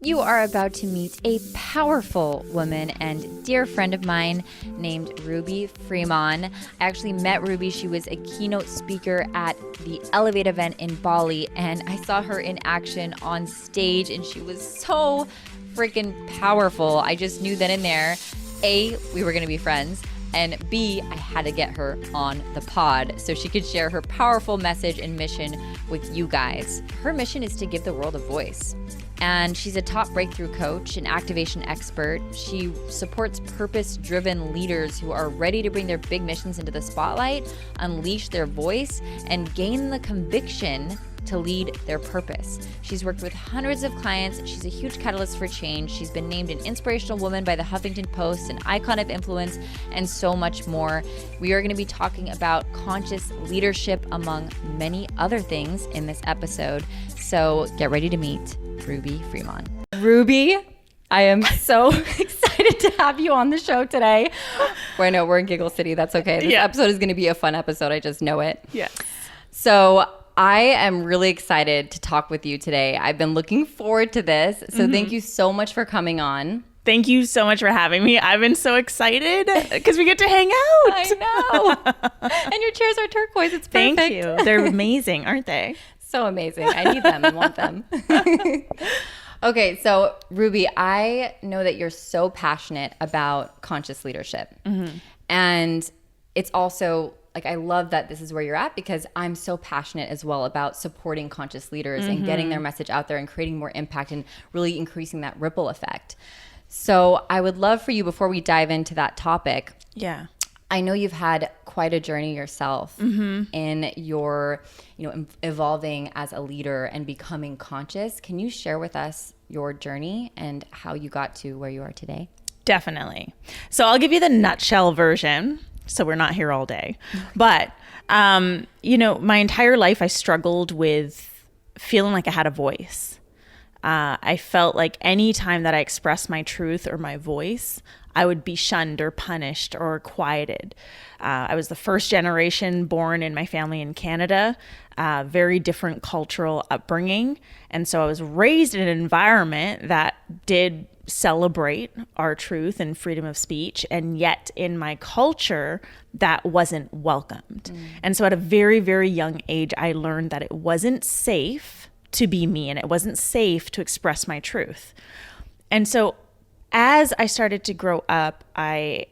You are about to meet a powerful woman and dear friend of mine named Ruby Fremon. I actually met Ruby. She was a keynote speaker at the Elevate event in Bali, and I saw her in action on stage, and she was so freaking powerful. I just knew then and there, A, we were going to be friends, and B, I had to get her on the pod so she could share her powerful message and mission with you guys. Her mission is to give the world a voice. And she's a top breakthrough coach, an activation expert. She supports purpose-driven leaders who are ready to bring their big missions into the spotlight, unleash their voice, and gain the conviction to lead their purpose. She's worked with hundreds of clients. She's a huge catalyst for change. She's been named an inspirational woman by the Huffington Post, an icon of influence, and so much more. We are going to be talking about conscious leadership, among many other things, in this episode. So get ready to meet Ruby Fremon. Ruby, I am so excited to have you on the show today. I know we're in Giggle City. That's okay. This episode is going to be a fun episode. I just know it. Yes. So I am really excited to talk with you today. I've been looking forward to this. So thank you so much for coming on. Thank you so much for having me. I've been so excited because we get to hang out. I know. And your chairs are turquoise. It's perfect. Thank you. They're amazing, aren't they? So amazing. I need them and want them. Okay, so Ruby, I know that you're so passionate about conscious leadership. And it's also like, I love that this is where you're at, because I'm so passionate as well about supporting conscious leaders and getting their message out there and creating more impact and really increasing that ripple effect. So I would love for you, before we dive into that topic. Yeah. I know you've had quite a journey yourself in your, evolving as a leader and becoming conscious. Can you share with us your journey and how you got to where you are today? Definitely. So I'll give you the nutshell version, so we're not here all day. But, my entire life I struggled with feeling like I had a voice. I felt like any time that I expressed my truth or my voice, I would be shunned or punished or quieted. I was the first generation born in my family in Canada, very different cultural upbringing. And so I was raised in an environment that did celebrate our truth and freedom of speech. And yet in my culture, that wasn't welcomed. And so at a very, very young age, I learned that it wasn't safe to be me and it wasn't safe to express my truth. And so as I started to grow up, I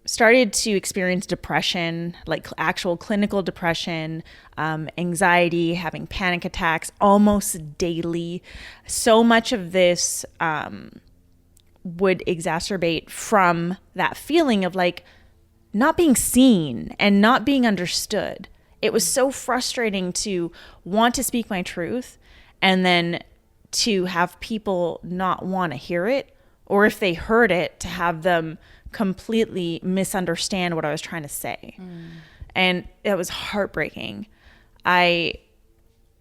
started to experience depression, like actual clinical depression, anxiety, having panic attacks almost daily. So much of this would exacerbate from that feeling of like not being seen and not being understood. It was so frustrating to want to speak my truth and then to have people not want to hear it, or if they heard it, to have them completely misunderstand what I was trying to say. And it was heartbreaking. I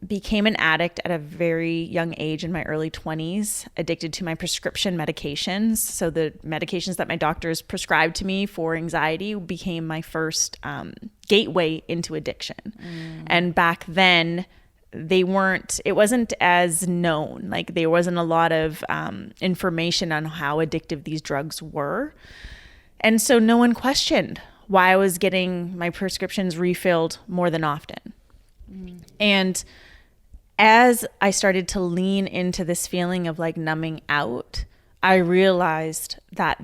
became an addict at a very young age in my early 20s, addicted to my prescription medications. So the medications that my doctors prescribed to me for anxiety became my first gateway into addiction. And back then, it wasn't as known. Like there wasn't a lot of information on how addictive these drugs were. And so no one questioned why I was getting my prescriptions refilled more than often. And as I started to lean into this feeling of like numbing out, I realized that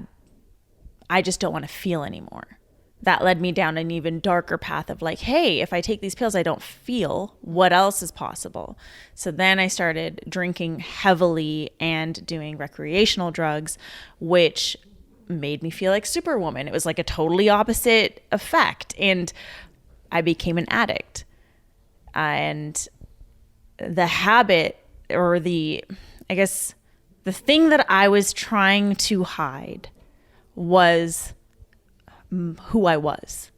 I just don't want to feel anymore. That led me down an even darker path of like, hey, if I take these pills, I don't feel. What else is possible? So then I started drinking heavily and doing recreational drugs, which made me feel like Superwoman. It was like a totally opposite effect. And I became an addict. And the habit, or the thing that I was trying to hide was who I was,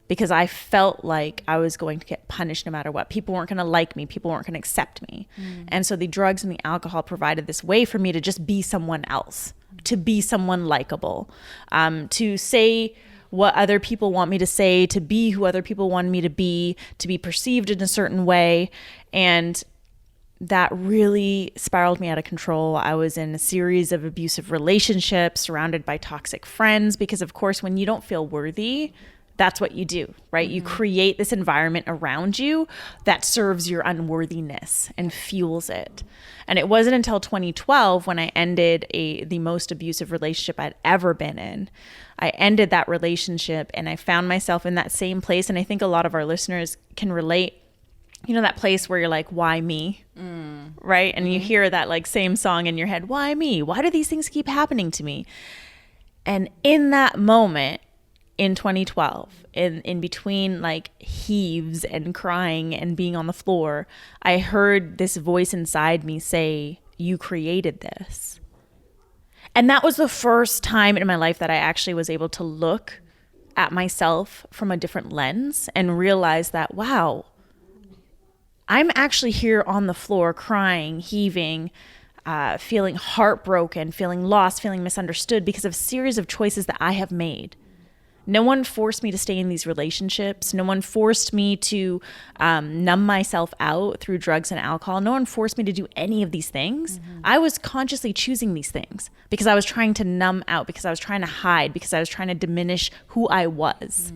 because I felt like I was going to get punished no matter what. People weren't going to like me. People weren't going to accept me. And so the drugs and the alcohol provided this way for me to just be someone else, to be someone likable, to say what other people want me to say, to be who other people want me to be perceived in a certain way. And that really spiraled me out of control. I was in a series of abusive relationships, surrounded by toxic friends, because of course, when you don't feel worthy, that's what you do, right? You create this environment around you that serves your unworthiness and fuels it. And it wasn't until 2012 when I ended the most abusive relationship I'd ever been in. I ended that relationship and I found myself in that same place. And I think a lot of our listeners can relate. You know, that place where you're like, why me? Right? And you hear that like same song in your head, why me? Why do these things keep happening to me? And in that moment, in 2012, in between like heaves and crying and being on the floor, I heard this voice inside me say, you created this. And that was the first time in my life that I actually was able to look at myself from a different lens and realize that, wow, I'm actually here on the floor crying, heaving, feeling heartbroken, feeling lost, feeling misunderstood because of a series of choices that I have made. No one forced me to stay in these relationships. No one forced me to numb myself out through drugs and alcohol. No one forced me to do any of these things. I was consciously choosing these things because I was trying to numb out, because I was trying to hide, because I was trying to diminish who I was.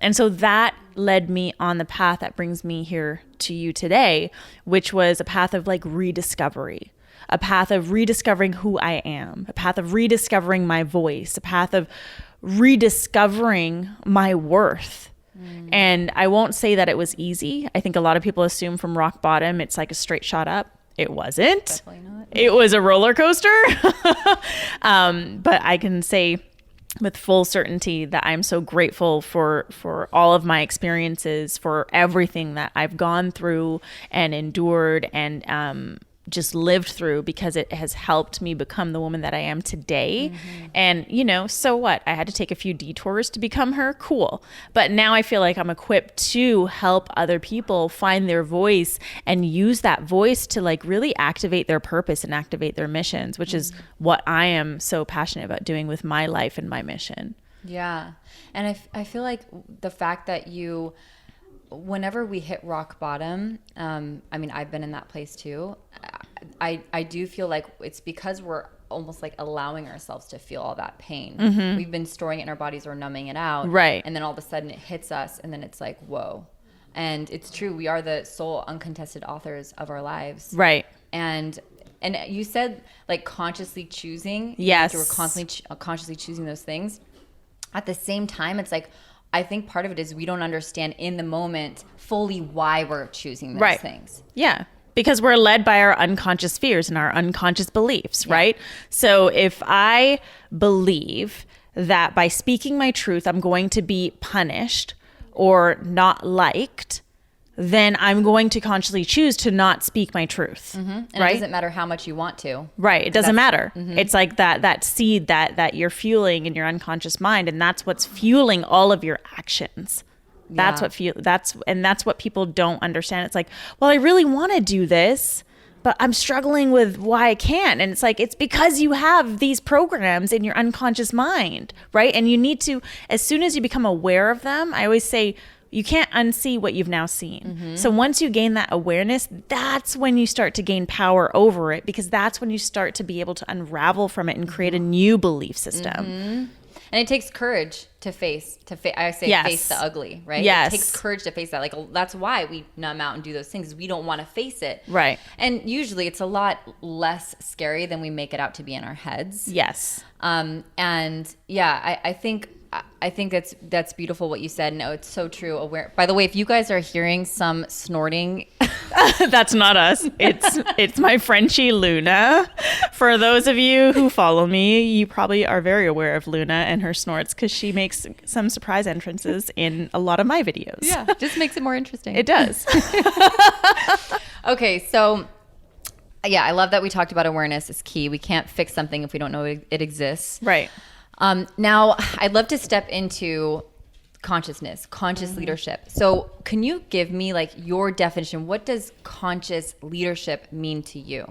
And so that led me on the path that brings me here to you today, which was a path of like rediscovery, a path of rediscovering who I am, a path of rediscovering my voice, a path of rediscovering my worth. And I won't say that it was easy. I think a lot of people assume from rock bottom, it's like a straight shot up. It wasn't. Definitely not. It was a roller coaster. But I can say with full certainty that I'm so grateful for all of my experiences, for everything that I've gone through and endured and just lived through, because it has helped me become the woman that I am today. And, you know, so what? I had to take a few detours to become her. Cool. But now I feel like I'm equipped to help other people find their voice and use that voice to like really activate their purpose and activate their missions, which is what I am so passionate about doing with my life and my mission. Yeah. And I feel like the fact that whenever we hit rock bottom, I mean, I've been in that place too. I do feel like it's because we're almost like allowing ourselves to feel all that pain. We've been storing it in our bodies or numbing it out. Right. And then all of a sudden it hits us and then it's like, whoa. And it's true. We are the sole uncontested authors of our lives. Right. And you said like consciously choosing. Yes. Like we're constantly consciously choosing those things. At the same time, it's like, I think part of it is we don't understand in the moment fully why we're choosing those things. Yeah. Because we're led by our unconscious fears and our unconscious beliefs, right? So if I believe that by speaking my truth, I'm going to be punished or not liked, then I'm going to consciously choose to not speak my truth. And it doesn't matter how much you want to. Right. It doesn't matter. It's like that seed that you're fueling in your unconscious mind, and that's what's fueling all of your actions. That's what people don't understand. It's like, well, I really want to do this, but I'm struggling with why I can't. And it's like, it's because you have these programs in your unconscious mind, right? And you need to, as soon as you become aware of them, I always say, you can't unsee what you've now seen. So once you gain that awareness, that's when you start to gain power over it, because that's when you start to be able to unravel from it and create a new belief system. And it takes courage to face the ugly, right? Yes. It takes courage to face that. Like, that's why we numb out and do those things. We don't want to face it. Right. And usually it's a lot less scary than we make it out to be in our heads. Yes. And yeah, I think that's beautiful what you said. No, it's so true. By the way, if you guys are hearing some snorting, that's not us. It's my Frenchie Luna. For those of you who follow me, you probably are very aware of Luna and her snorts, because she makes some surprise entrances in a lot of my videos. Yeah, just makes it more interesting. It does. Okay, so yeah, I love that we talked about awareness is key. We can't fix something if we don't know it exists. Right. Now, I'd love to step into consciousness, conscious leadership. So can you give me like your definition? What does conscious leadership mean to you?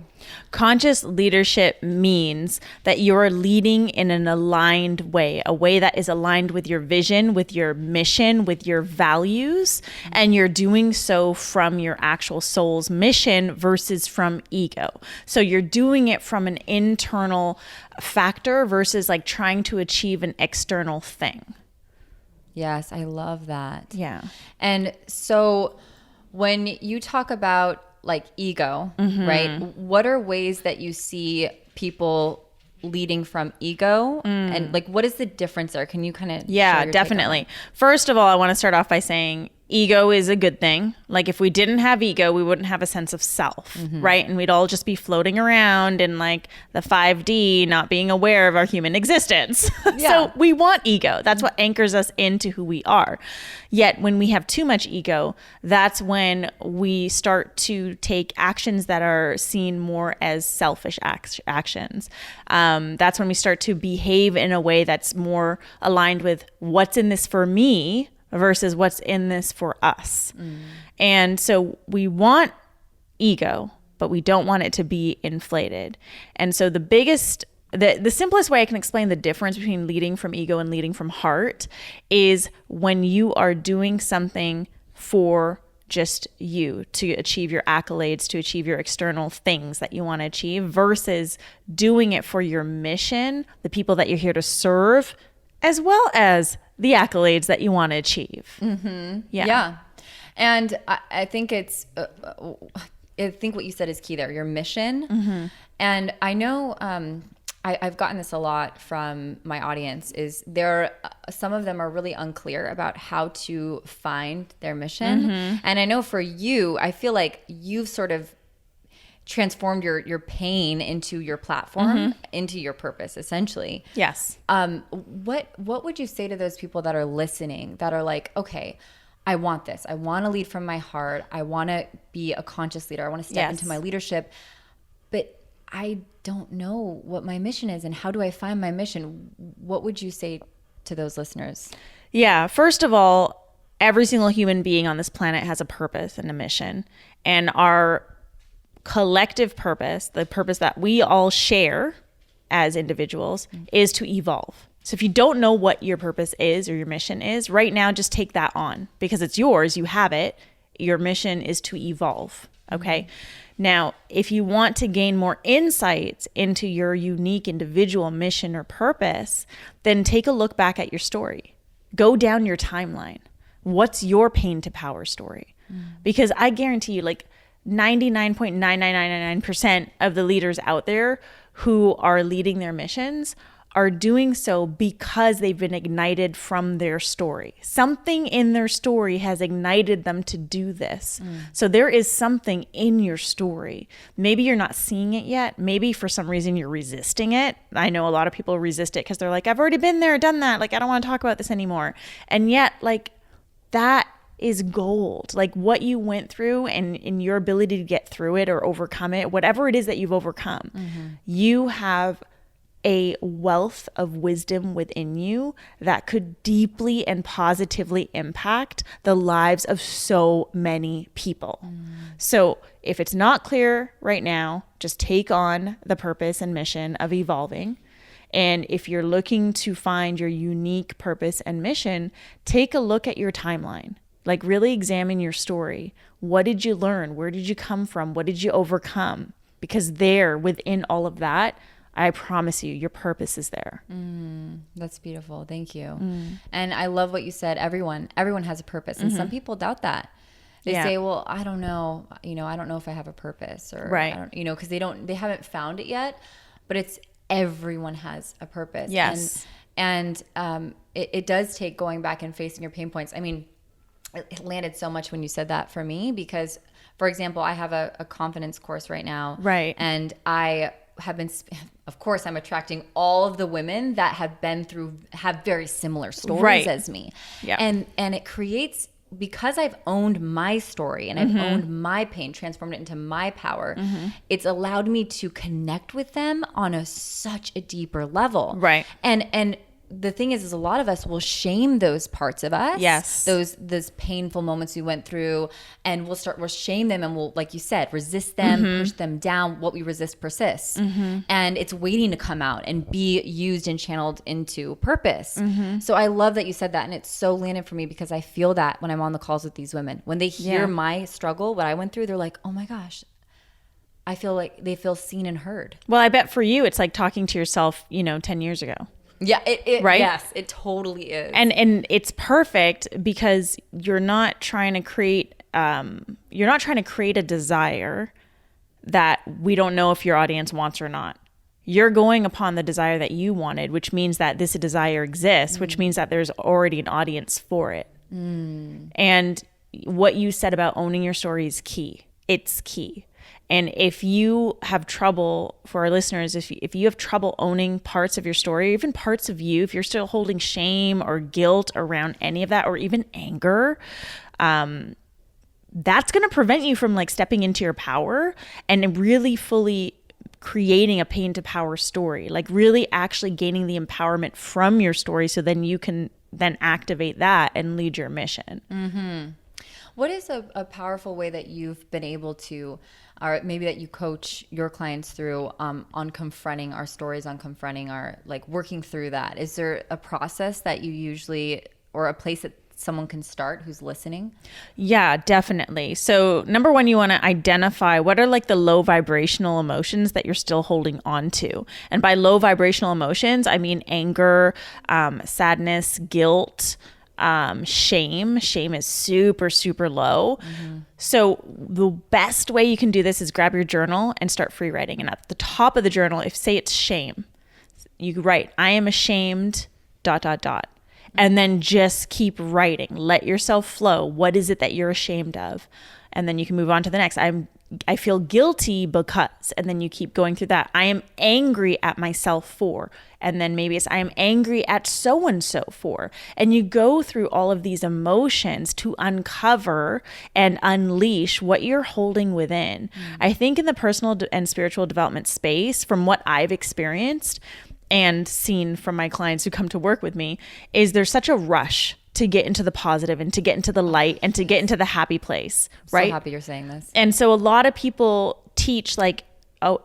Conscious leadership means that you're leading in an aligned way, a way that is aligned with your vision, with your mission, with your values, and you're doing so from your actual soul's mission versus from ego. So you're doing it from an internal factor versus like trying to achieve an external thing. Yes, I love that. Yeah. And so when you talk about like ego, right? What are ways that you see people leading from ego? And like, what is the difference there? Can you kind of Yeah, definitely. First of all, I want to start off by saying ego is a good thing. Like if we didn't have ego, we wouldn't have a sense of self, right? And we'd all just be floating around in like the 5D, not being aware of our human existence. So we want ego. That's what anchors us into who we are. Yet when we have too much ego, that's when we start to take actions that are seen more as selfish actions. That's when we start to behave in a way that's more aligned with what's in this for me versus what's in this for us. And so we want ego, but we don't want it to be inflated. And so the simplest way I can explain the difference between leading from ego and leading from heart is when you are doing something for just you to achieve your accolades, to achieve your external things that you want to achieve versus doing it for your mission, the people that you're here to serve, as well as the accolades that you want to achieve. Yeah. And I think I think what you said is key there, your mission. And I know I've gotten this a lot from my audience is some of them are really unclear about how to find their mission. And I know for you, I feel like you've sort of transformed your pain into your platform, into your purpose, essentially. Yes. What would you say to those people that are listening that are like, okay, I want this. I want to lead from my heart. I want to be a conscious leader. I want to step into my leadership, but I don't know what my mission is and how do I find my mission? What would you say to those listeners? Yeah. First of all, every single human being on this planet has a purpose and a mission, and our collective purpose, the purpose that we all share as individuals, is to evolve. So if you don't know what your purpose is or your mission is, right now just take that on because it's yours, you have it. Your mission is to evolve, okay? Now, if you want to gain more insights into your unique individual mission or purpose, then take a look back at your story. Go down your timeline. What's your pain to power story? Because I guarantee you, like, 99.99999% of the leaders out there who are leading their missions are doing so because they've been ignited from their story. Something in their story has ignited them to do this. So there is something in your story. Maybe you're not seeing it yet. Maybe for some reason you're resisting it. I know a lot of people resist it because they're like, I've already been there, done that. Like, I don't want to talk about this anymore. And yet, like, that is gold. Like what you went through and in your ability to get through it or overcome it, whatever it is that you've overcome, you have a wealth of wisdom within you that could deeply and positively impact the lives of so many people. So if it's not clear right now, just take on the purpose and mission of evolving. And if you're looking to find your unique purpose and mission, take a look at your timeline. Like really examine your story. What did you learn? Where did you come from? What did you overcome? Because there, within all of that, I promise you, your purpose is there. That's beautiful. Thank you. And I love what you said. Everyone has a purpose. And some people doubt that. They say, well, I don't know. I don't know if I have a purpose or, I don't, because they haven't found it yet, but it's everyone has a purpose. Yes. And it does take going back and facing your pain points. I mean, it landed so much when you said that for me because, for example, I have a confidence course right now. Right. And I have been, of course, I'm attracting all of the women that have very similar stories as me. Yeah. And it creates, because I've owned my story and I've owned my pain, transformed it into my power, it's allowed me to connect with them on such a deeper level. Right. And the thing is a lot of us will shame those parts of us. Yes. Those painful moments we went through, and we'll shame them, and we'll, like you said, resist them, push them down. What we resist persists. And it's waiting to come out and be used and channeled into purpose. So I love that you said that. And it's so landed for me, because I feel that when I'm on the calls with these women, when they hear my struggle, what I went through, they're like, oh my gosh, I feel like they feel seen and heard. Well, I bet for you, it's like talking to yourself, 10 years ago. Yeah, it right? Yes, it totally is. And it's perfect, because you're not trying to create a desire that we don't know if your audience wants or not. You're going upon the desire that you wanted, which means that this desire exists, which means that there's already an audience for it. And what you said about owning your story is key. It's key. And if you have trouble, for our listeners, if you have trouble owning parts of your story, even parts of you, if you're still holding shame or guilt around any of that, or even anger, that's going to prevent you from like stepping into your power and really fully creating a pain to power story, like really actually gaining the empowerment from your story, so then you can then activate that and lead your mission. What is a powerful way that you've been able to, or maybe that you coach your clients through, on confronting our stories, on confronting our, like, working through that? Is there a process that you usually, or a place that someone can start who's listening? Yeah, definitely. So number one, you want to identify what are like the low vibrational emotions that you're still holding on to. And by low vibrational emotions, I mean anger, sadness, guilt, shame. Shame is super, super low. So the best way you can do this is grab your journal and start free writing. And at the top of the journal, if say it's shame, you write, I am ashamed, ... And then just keep writing. Let yourself flow. What is it that you're ashamed of? And then you can move on to the next. I feel guilty because, and then you keep going through that. I am angry at myself for, and then maybe it's I am angry at so-and-so for. And you go through all of these emotions to uncover and unleash what you're holding within. I think in the personal and spiritual development space, from what I've experienced and seen from my clients who come to work with me, is there's such a rush to get into the positive and to get into the light and to get into the happy place, right? So happy you're saying this. And so a lot of people teach like,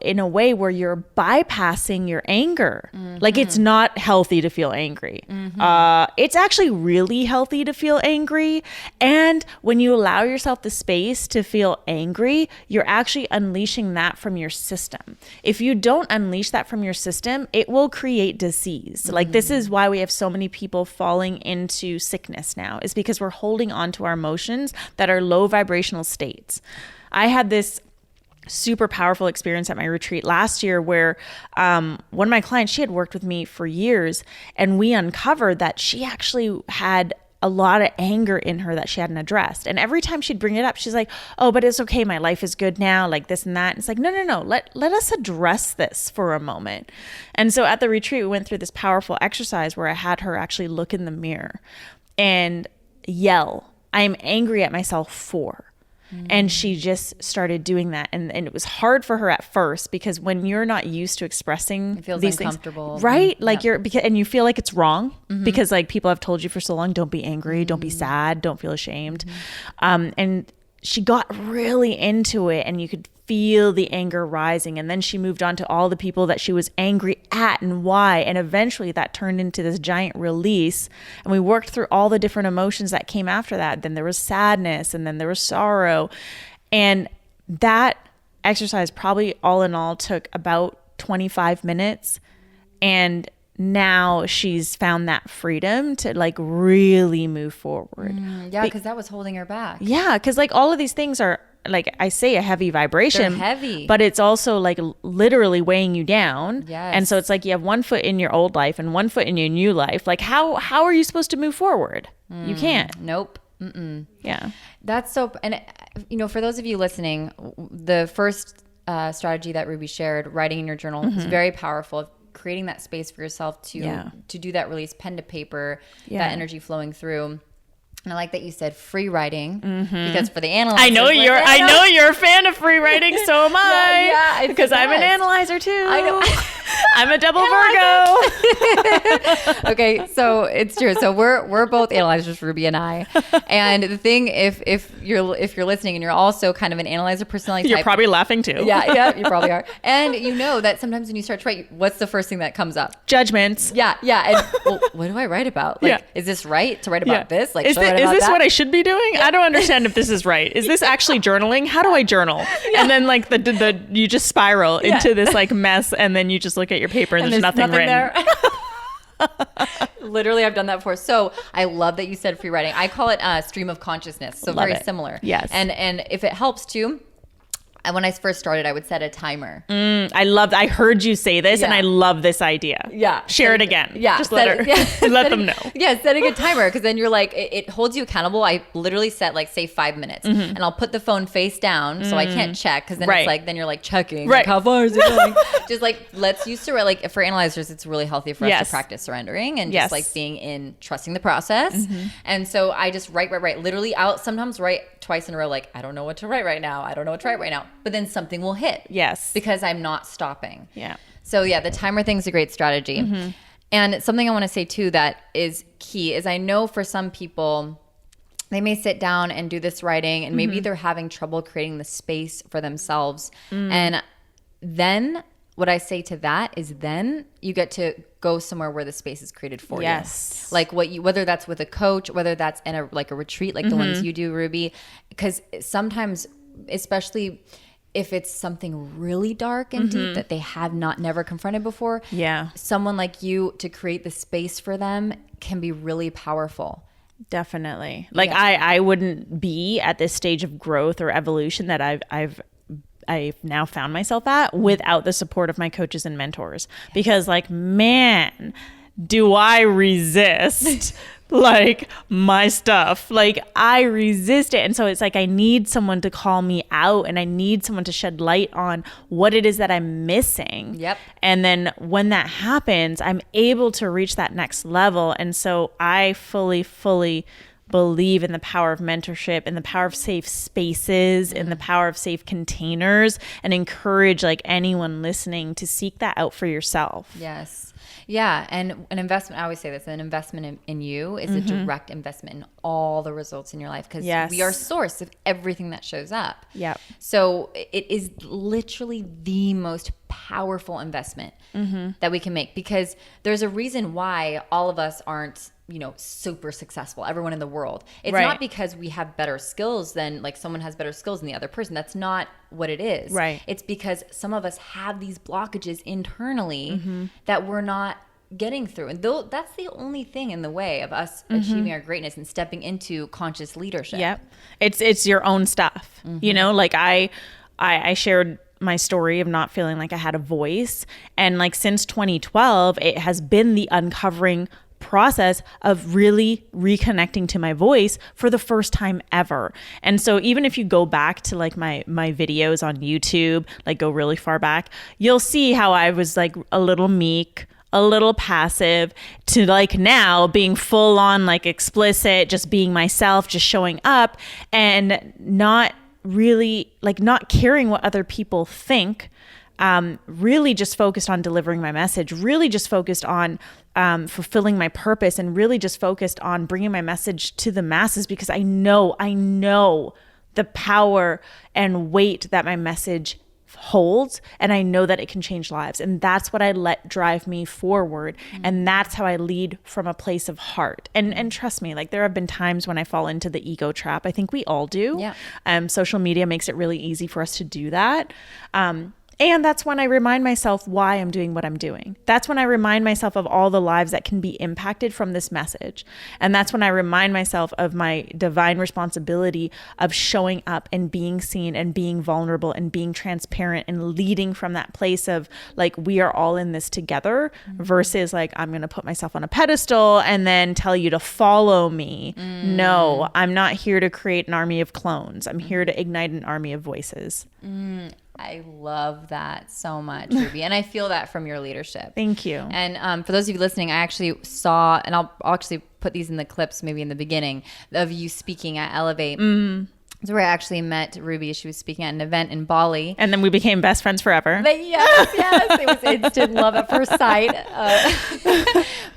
in a way where you're bypassing your anger. Like it's not healthy to feel angry. It's actually really healthy to feel angry. And when you allow yourself the space to feel angry, you're actually unleashing that from your system. If you don't unleash that from your system, it will create disease. Like this is why we have so many people falling into sickness now, is because we're holding on to our emotions that are low vibrational states. I had this super powerful experience at my retreat last year where one of my clients, she had worked with me for years, and we uncovered that she actually had a lot of anger in her that she hadn't addressed. And every time she'd bring it up, she's like, oh, but it's okay. My life is good now, like this and that. And it's like, no. Let us address this for a moment. And so at the retreat, we went through this powerful exercise where I had her actually look in the mirror and yell, I am angry at myself for. And she just started doing that. And it was hard for her at first, because when you're not used to expressing it feels these uncomfortable. Things, right? Like and you feel like it's wrong because like people have told you for so long, don't be angry, don't be sad, don't feel ashamed. And she got really into it, and you could feel the anger rising. And then she moved on to all the people that she was angry at and why. And eventually that turned into this giant release. And we worked through all the different emotions that came after that. Then there was sadness, and then there was sorrow. And that exercise probably all in all took about 25 minutes. And now she's found that freedom to like really move forward. Yeah, because that was holding her back. Yeah, because like all of these things are, like I say, a heavy vibration. They're heavy. But it's also like literally weighing you down. Yes. And so it's like you have one foot in your old life and one foot in your new life. Like how are you supposed to move forward? You can't. Nope. Yeah. That's so, and for those of you listening, the first strategy that Ruby shared, writing in your journal, is very powerful. Creating that space for yourself to do that release, pen to paper, that energy flowing through. And I like that you said free writing, because for the analyzers, I know you're a fan of free writing, so am I. Yeah, because I'm an analyzer too. I know. I'm a double Virgo. Okay, so it's true. So we're both analyzers, Ruby and I. And the thing, if you're listening and you're also kind of an analyzer personality You're type, probably laughing too. yeah, you probably are. And you know that sometimes when you start to write, what's the first thing that comes up? Judgments. Yeah. And well, what do I write about? Like, is this right to write about this? Like, is should I write about this that? what I should be doing? I don't understand if this is right. Is this actually journaling? How do I journal? And then like the you just spiral into this like mess, and then you just look at your paper and there's nothing written. There. Literally, I've done that before. So I love that you said free writing. I call it stream of consciousness. So Love very it. similar. Yes. And if it helps too, when I first started, I would set a timer. I heard you say this, and I love this idea. Yeah. Share it again. Yeah. Just let them know. Yeah, setting a timer, because then you're like, it holds you accountable. I literally set like, say 5 minutes, and I'll put the phone face down so I can't check, because then it's like, then you're like checking. Right. Like, how far is it going? Just like, let's use surrender. Like for analyzers, it's really healthy for us to practice surrendering and just like being in trusting the process. And so I just write. Literally, I'll sometimes write twice in a row, like, I don't know what to write right now. But then something will hit. Yes. Because I'm not stopping. Yeah. So yeah, the timer thing's a great strategy. And something I want to say too that is key is, I know for some people, they may sit down and do this writing, and maybe they're having trouble creating the space for themselves. And then what I say to that is, then you get to go somewhere where the space is created for you. Like whether that's with a coach, whether that's in a retreat, like the ones you do, Ruby, because sometimes, especially if it's something really dark and deep that they have never confronted before, someone like you to create the space for them can be really powerful. Definitely. Like I wouldn't be at this stage of growth or evolution that I've now found myself at without the support of my coaches and mentors, because like, man, do I resist like my stuff. Like I resist it. And so it's like, I need someone to call me out, and I need someone to shed light on what it is that I'm missing. Yep. And then when that happens, I'm able to reach that next level. And so I fully believe in the power of mentorship, in the power of safe spaces, in the power of safe containers, and encourage like anyone listening to seek that out for yourself. Yes. Yeah. And an investment, I always say this, an investment in you is a direct investment in all the results in your life, because we are source of everything that shows up. Yep. So it is literally the most powerful investment that we can make, because there's a reason why all of us aren't, super successful, everyone in the world. It's not because we have better skills than, like, someone has better skills than the other person. That's not what it is. Right. It's because some of us have these blockages internally that we're not getting through. And that's the only thing in the way of us achieving our greatness and stepping into conscious leadership. Yep. It's your own stuff. Like I shared my story of not feeling like I had a voice. And like since 2012, it has been the uncovering process of really reconnecting to my voice for the first time ever. And so even if you go back to like my videos on YouTube, like go really far back, you'll see how I was like a little meek, a little passive, to like now being full on like explicit, just being myself, just showing up, and not really like not caring what other people think. Really just focused on delivering my message, really just focused on fulfilling my purpose, and really just focused on bringing my message to the masses, because I know the power and weight that my message holds, and I know that it can change lives, and that's what I let drive me forward, and that's how I lead from a place of heart. And trust me, like there have been times when I fall into the ego trap. I think we all do. Yeah. Social media makes it really easy for us to do that. And that's when I remind myself why I'm doing what I'm doing. That's when I remind myself of all the lives that can be impacted from this message. And that's when I remind myself of my divine responsibility of showing up and being seen and being vulnerable and being transparent and leading from that place of like, we are all in this together, versus like, I'm going to put myself on a pedestal and then tell you to follow me. No, I'm not here to create an army of clones. I'm here to ignite an army of voices. I love that so much, Ruby. And I feel that from your leadership. Thank you. And for those of you listening, I actually saw, and I'll actually put these in the clips maybe in the beginning, of you speaking at Elevate. That's where I actually met Ruby. She was speaking at an event in Bali. And then we became best friends forever. But yes. It was instant love at first sight.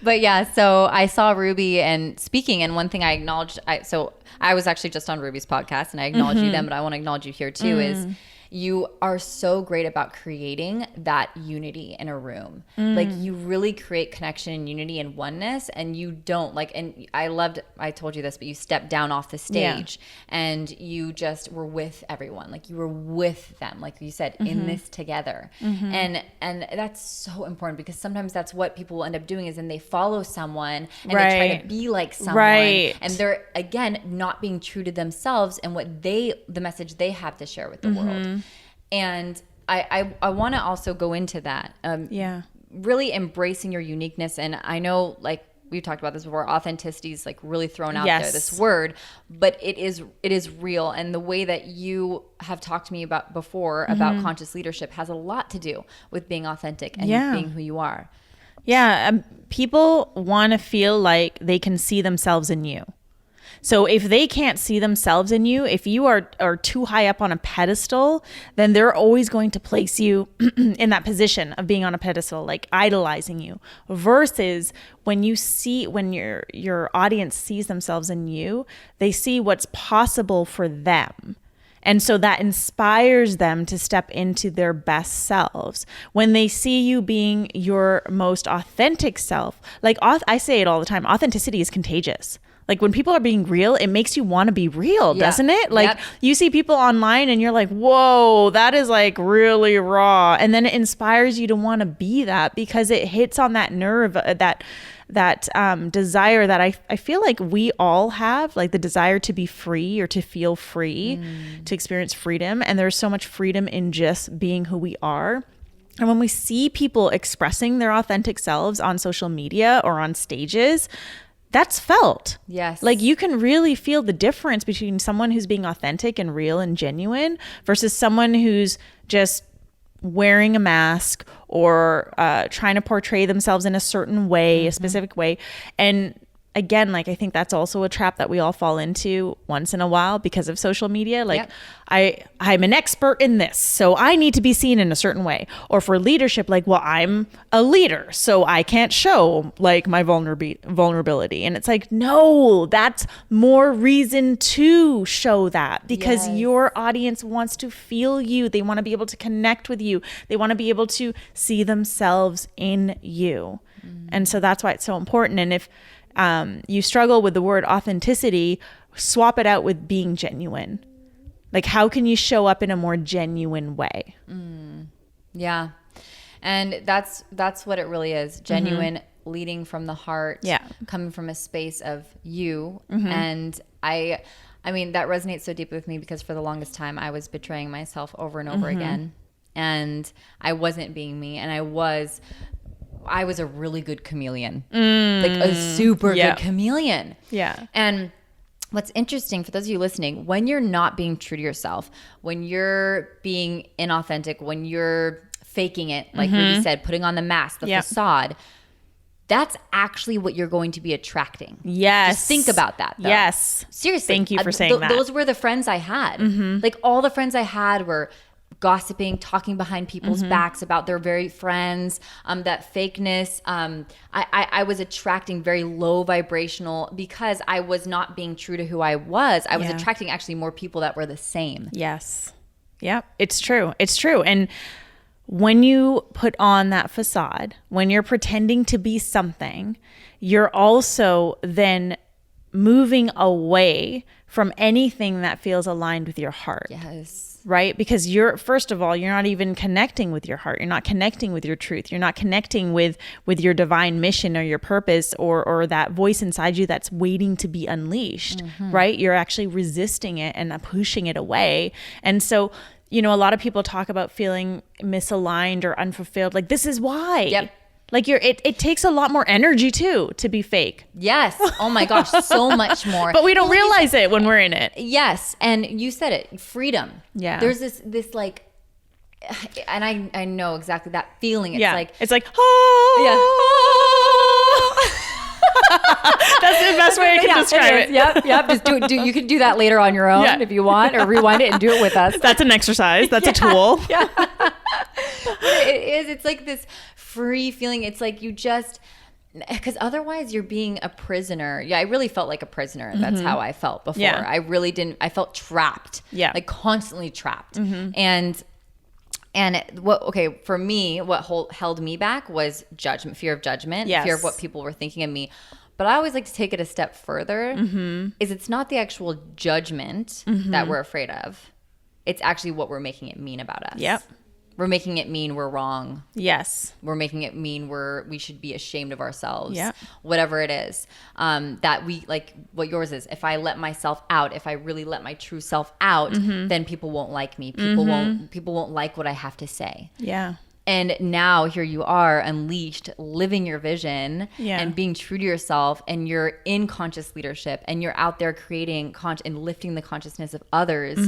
But yeah, so I saw Ruby and speaking, and one thing I acknowledged, I was actually just on Ruby's podcast, and I acknowledge you then, but I want to acknowledge you here too, is you are so great about creating that unity in a room. Like you really create connection and unity and oneness, and you don't and I told you this, but you stepped down off the stage and you just were with everyone. Like you were with them, like you said, in this together. And that's so important, because sometimes that's what people will end up doing, is then they follow someone and they try to be like someone, and they're again not being true to themselves and what the message they have to share with the world. And I want to also go into that. Really embracing your uniqueness. And I know, like we've talked about this before, authenticity is like really thrown out there, this word, but it is real. And the way that you have talked to me about before about conscious leadership has a lot to do with being authentic and being who you are. People want to feel like they can see themselves in you. So if they can't see themselves in you, if you are too high up on a pedestal, then they're always going to place you in that position of being on a pedestal, like idolizing you. Versus when your audience sees themselves in you, they see what's possible for them. And so that inspires them to step into their best selves. When they see you being your most authentic self, like I say it all the time, authenticity is contagious. Like when people are being real, it makes you want to be real, doesn't it? Like you see people online and you're like, whoa, that is like really raw. And then it inspires you to want to be that, because it hits on that nerve, that desire that I feel like we all have, like the desire to be free or to feel free, to experience freedom. And there's so much freedom in just being who we are. And when we see people expressing their authentic selves on social media or on stages, that's felt. Yes. Like you can really feel the difference between someone who's being authentic and real and genuine versus someone who's just wearing a mask or trying to portray themselves in a certain way, a specific way. And again, like I think that's also a trap that we all fall into once in a while because of social media. Like I'm an expert in this, so I need to be seen in a certain way. Or for leadership, like, well, I'm a leader, so I can't show like my vulnerability. And it's like, no, that's more reason to show that, because your audience wants to feel you. They want to be able to connect with you. They want to be able to see themselves in you. And so that's why it's so important. And if you struggle with the word authenticity, swap it out with being genuine. Like, how can you show up in a more genuine way? Yeah. And that's what it really is. Genuine, leading from the heart, coming from a space of you. And I mean, that resonates so deeply with me, because for the longest time I was betraying myself over and over again. And I wasn't being me. And I was a really good chameleon, like a super good chameleon. Yeah. And what's interesting for those of you listening, when you're not being true to yourself, when you're being inauthentic, when you're faking it, like Ruby said, putting on the mask, the facade, that's actually what you're going to be attracting. Yes. Just think about that, though. Yes. Seriously. Thank you for saying that. Those were the friends I had. Like all the friends I had were gossiping, talking behind people's backs about their very friends, that fakeness. I was attracting very low vibrational, because I was not being true to who I was. I was attracting actually more people that were the same. Yes. Yeah, it's true. It's true. And when you put on that facade, when you're pretending to be something, you're also then moving away from anything that feels aligned with your heart. Yes. Right? Because first of all, you're not even connecting with your heart. You're not connecting with your truth. You're not connecting with your divine mission or your purpose or that voice inside you that's waiting to be unleashed, right? You're actually resisting it and pushing it away. And so, a lot of people talk about feeling misaligned or unfulfilled. Like, this is why. Yep. Like it takes a lot more energy too to be fake. Yes. Oh my gosh, so much more. But we don't realize it when we're in it. Yes. And you said it, freedom. Yeah. There's this like, and I know exactly that feeling. It's like, oh. Yeah. the best way I can describe it. Yep. Just do. You can do that later on your own if you want, or rewind it and do it with us. That's an exercise. That's a tool. Yeah. It is. It's like this free feeling. It's like you just, because otherwise you're being a prisoner. Yeah, I really felt like a prisoner. That's how I felt before. Yeah. I really didn't. I felt trapped. Yeah. Like constantly trapped. And for me, what held me back was judgment, fear of judgment, fear of what people were thinking of me. But I always like to take it a step further. Is it's not the actual judgment that we're afraid of. It's actually what we're making it mean about us. Yep. We're making it mean we're wrong. Yes. We're making it mean we should be ashamed of ourselves. Yeah. Whatever it is. That we, like what yours is. If I let myself out, if I really let my true self out, then people won't like me. People won't like what I have to say. Yeah. And now here you are, unleashed, living your vision and being true to yourself, and you're in conscious leadership, and you're out there creating and lifting the consciousness of others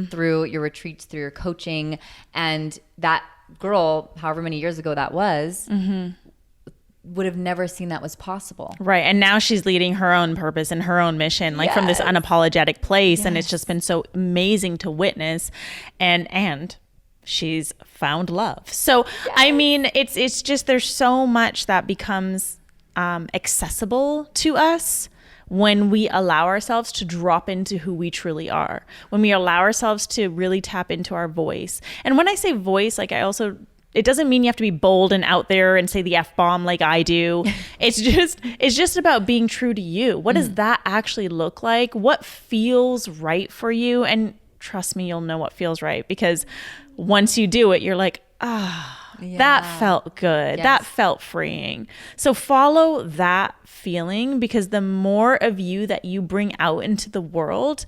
through your retreats, through your coaching. And that girl, however many years ago that was, would have never seen that was possible. Right. And now she's leading her own purpose and her own mission, like from this unapologetic place. And it's just been so amazing to witness. And she's found love. So, I mean, it's just, there's so much that becomes accessible to us when we allow ourselves to drop into who we truly are, when we allow ourselves to really tap into our voice. And when I say voice, like it doesn't mean you have to be bold and out there and say the F-bomb like I do. It's just about being true to you. What does that actually look like? What feels right for you? And trust me, you'll know what feels right, because once you do it, you're like, that felt good. Yes. That felt freeing. So follow that feeling, because the more of you that you bring out into the world,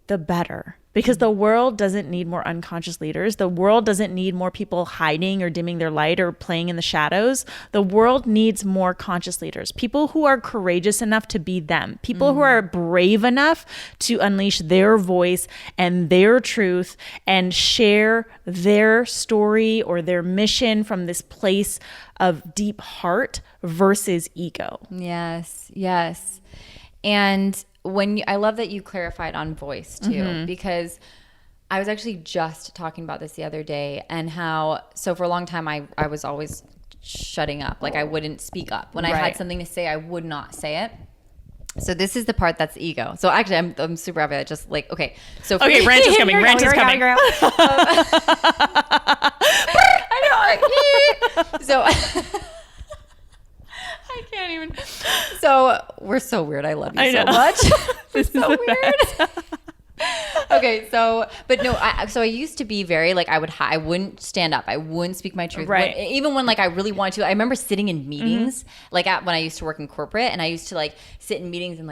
the better. Because the world doesn't need more unconscious leaders. The world doesn't need more people hiding or dimming their light or playing in the shadows. The world needs more conscious leaders. People who are courageous enough to be them. People who are brave enough to unleash their voice and their truth and share their story or their mission from this place of deep heart versus ego. Yes. And I love that you clarified on voice too, because I was actually just talking about this the other day, and so for a long time I was always shutting up. Like I wouldn't speak up. When I had something to say, I would not say it. So this is the part that's ego. So actually I'm super happy that just like, okay. So rant is coming. Rant is coming. I know. So I can't even. So we're so weird. I love you so much. This is so weird. Okay, but no. So I used to be very like I wouldn't stand up. I wouldn't speak my truth. Right. Even when like I really wanted to. I remember sitting in meetings when I used to work in corporate, and I used to like sit in meetings and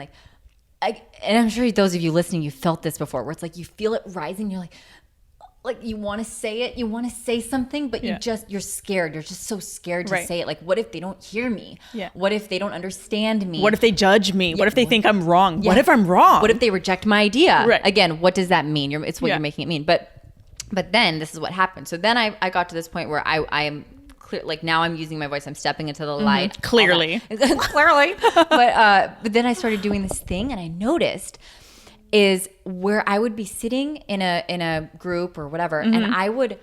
and I'm sure those of you listening, you felt this before, where it's like you feel it rising. You're like you want to say it, you want to say something, but you're scared. You're just so scared to say it. Like, what if they don't hear me? Yeah. What if they don't understand me? What if they judge me? Yeah. What if they think I'm wrong? Yeah. What if I'm wrong? What if they reject my idea? Right. Again, what does that mean? It's what you're making it mean. But then this is what happened. So then I got to this point where I am clear, like now I'm using my voice. I'm stepping into the light. Clearly. Clearly. But then I started doing this thing, and I noticed is where I would be sitting in a group or whatever, and I would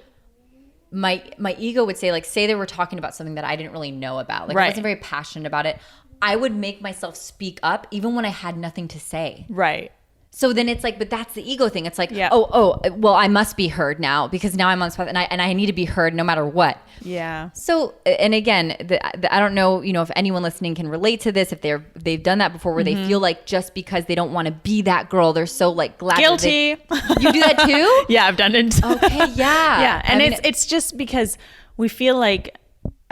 my ego would say they were talking about something that I didn't really know about. Like I wasn't very passionate about it. I would make myself speak up even when I had nothing to say. Right. So then it's like, but that's the ego thing. It's like, well, I must be heard now because now I'm on spot, and I need to be heard no matter what. Yeah. So, and again, I don't know, if anyone listening can relate to this, if they've done that before, where they feel like just because they don't want to be that girl, they're so like glad. Guilty. You do that too? Yeah, I've done it. Okay. Yeah. Yeah. And it's just because we feel like,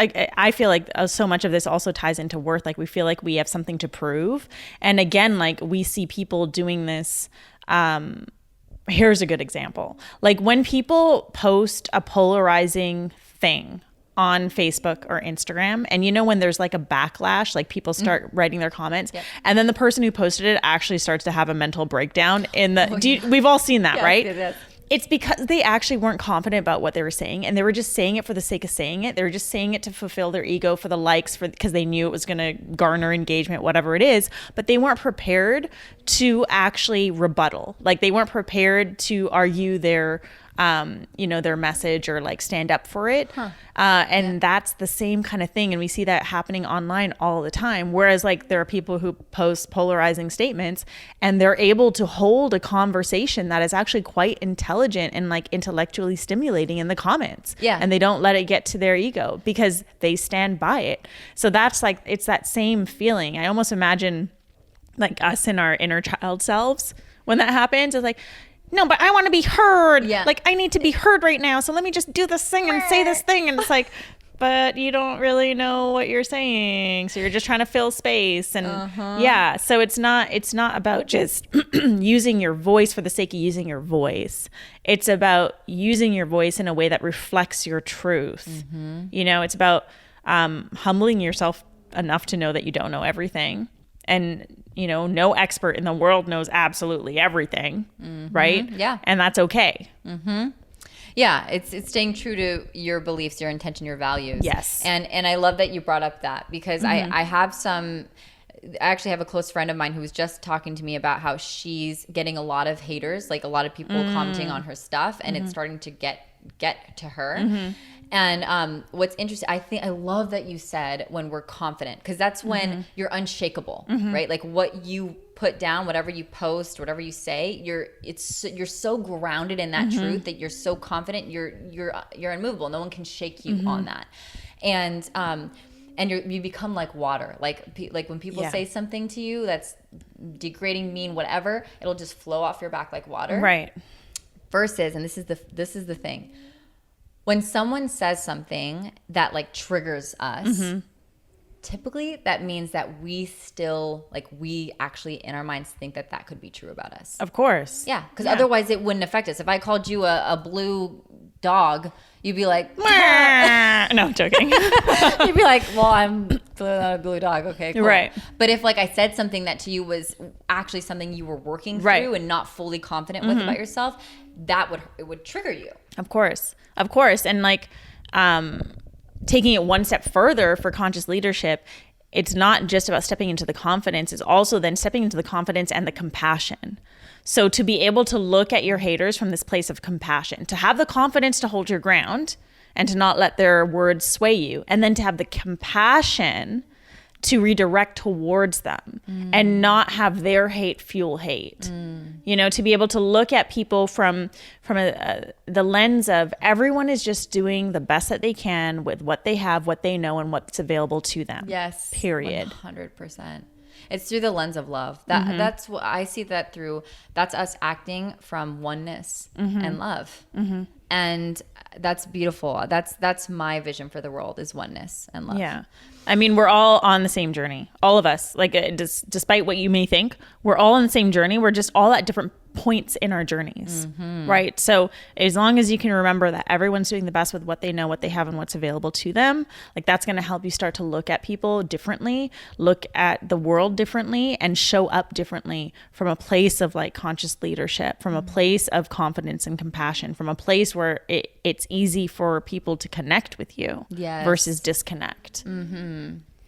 I feel like so much of this also ties into worth. Like we feel like we have something to prove. And again, like we see people doing this. Here's a good example. Like when people post a polarizing thing on Facebook or Instagram, and when there's like a backlash, like people start writing their comments, and then the person who posted it actually starts to have a mental breakdown we've all seen that, right? Yes. It's because they actually weren't confident about what they were saying, and they were just saying it for the sake of saying it. They were just saying it to fulfill their ego, for the likes, because they knew it was going to garner engagement, whatever it is. But they weren't prepared to actually rebuttal. Like, they weren't prepared to argue their their message or like stand up for it. And that's the same kind of thing. And we see that happening online all the time. Whereas like there are people who post polarizing statements and they're able to hold a conversation that is actually quite intelligent and like intellectually stimulating in the comments. Yeah. And they don't let it get to their ego because they stand by it. So that's like, it's that same feeling. I almost imagine like us in our inner child selves when that happens. It's like, no, but I want to be heard. Yeah. Like, I need to be heard right now. So let me just do this thing and say this thing. And it's like, but you don't really know what you're saying. So you're just trying to fill space. And yeah, so it's not about just using your voice for the sake of using your voice. It's about using your voice in a way that reflects your truth. It's about humbling yourself enough to know that you don't know everything. And, no expert in the world knows absolutely everything, right? Yeah. And that's okay. Yeah, it's staying true to your beliefs, your intention, your values. Yes. And I love that you brought up that, because I actually have a close friend of mine who was just talking to me about how she's getting a lot of haters, like a lot of people commenting on her stuff, and it's starting to get to her. And what's interesting, I love that you said when we're confident, because that's when you're unshakable, right? Like what you put down, whatever you post, whatever you say, you're so grounded in that truth that you're so confident, you're unmovable. No one can shake you on that. And you become like water. Like when people say something to you that's degrading, mean, whatever, it'll just flow off your back like water. Right. Versus, and this is the thing, when someone says something that like triggers us, typically that means that we actually in our minds think that could be true about us. Of course. Yeah, because otherwise it wouldn't affect us. If I called you a blue dog, you'd be like, no, I'm joking. You'd be like, well, I'm not a blue dog. Okay, cool. Right. But if like I said something that to you was actually something you were working through and not fully confident with about yourself, it would trigger you. Of course. And like taking it one step further for conscious leadership, it's not just about stepping into the confidence, it's also then stepping into the confidence and the compassion. So to be able to look at your haters from this place of compassion, to have the confidence to hold your ground and to not let their words sway you, and then to have the compassion to redirect towards them and not have their hate fuel hate. To be able to look at people from the lens of everyone is just doing the best that they can with what they have, what they know, and what's available to them. Yes. Period. 100%. It's through the lens of love. That's what I see that through. That's us acting from oneness and love. And that's beautiful. That's my vision for the world, is oneness and love. Yeah. I mean, we're all on the same journey. All of us, like despite what you may think, we're all on the same journey. We're just all at different points in our journeys, right? So as long as you can remember that everyone's doing the best with what they know, what they have, and what's available to them, like that's going to help you start to look at people differently, look at the world differently, and show up differently from a place of like conscious leadership, from a place of confidence and compassion, from a place where it's easy for people to connect with you versus disconnect.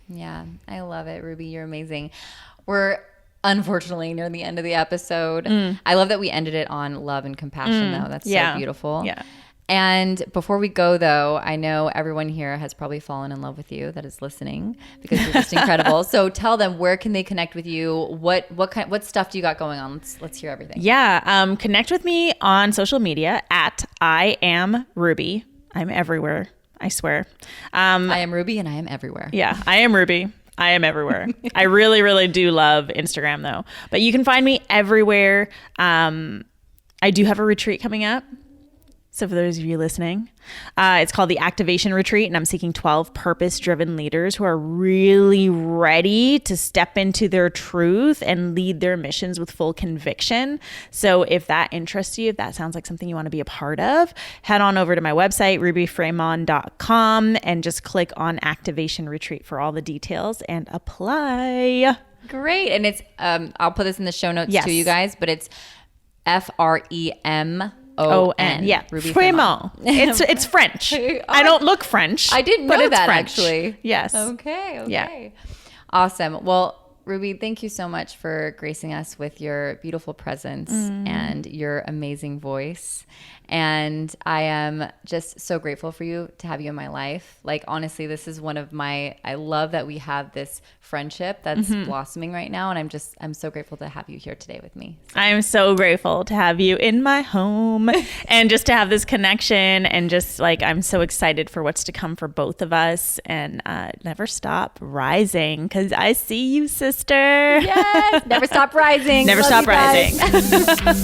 Yeah, I love it, Ruby. You're amazing. We're unfortunately near the end of the episode. I love that we ended it on love and compassion, though. That's so beautiful. Yeah. And before we go, though, I know everyone here has probably fallen in love with you that is listening, because you're just incredible. So tell them, where can they connect with you? What stuff do you got going on? Let's hear everything. Yeah. Connect with me on social media at I am Ruby. I'm everywhere, I swear. I am Ruby and I am everywhere. Yeah, I am Ruby. I am everywhere. I really, really do love Instagram though. But you can find me everywhere. I do have a retreat coming up. So for those of you listening, it's called the Activation Retreat, and I'm seeking 12 purpose-driven leaders who are really ready to step into their truth and lead their missions with full conviction. So if that interests you, if that sounds like something you want to be a part of, head on over to my website, rubyfremon.com, and just click on Activation Retreat for all the details and apply. Great. And it's, I'll put this in the show notes too, you guys, but it's Fremon Fremon. Yeah. Ruby Fremon. It's French. I don't look French. I didn't know but it's that French. actually. Yes. Okay. Yeah. Awesome. Well, Ruby, thank you so much for gracing us with your beautiful presence and your amazing voice. And I am just so grateful for you to have you in my life. Like, honestly, this is one of I love that we have this friendship that's blossoming right now. And I'm so grateful to have you here today with me. I'm so grateful to have you in my home and just to have this connection, and just like, I'm so excited for what's to come for both of us, and never stop rising, because I see you, sister. Yes. Never stop rising. Never Love stop you guys. rising.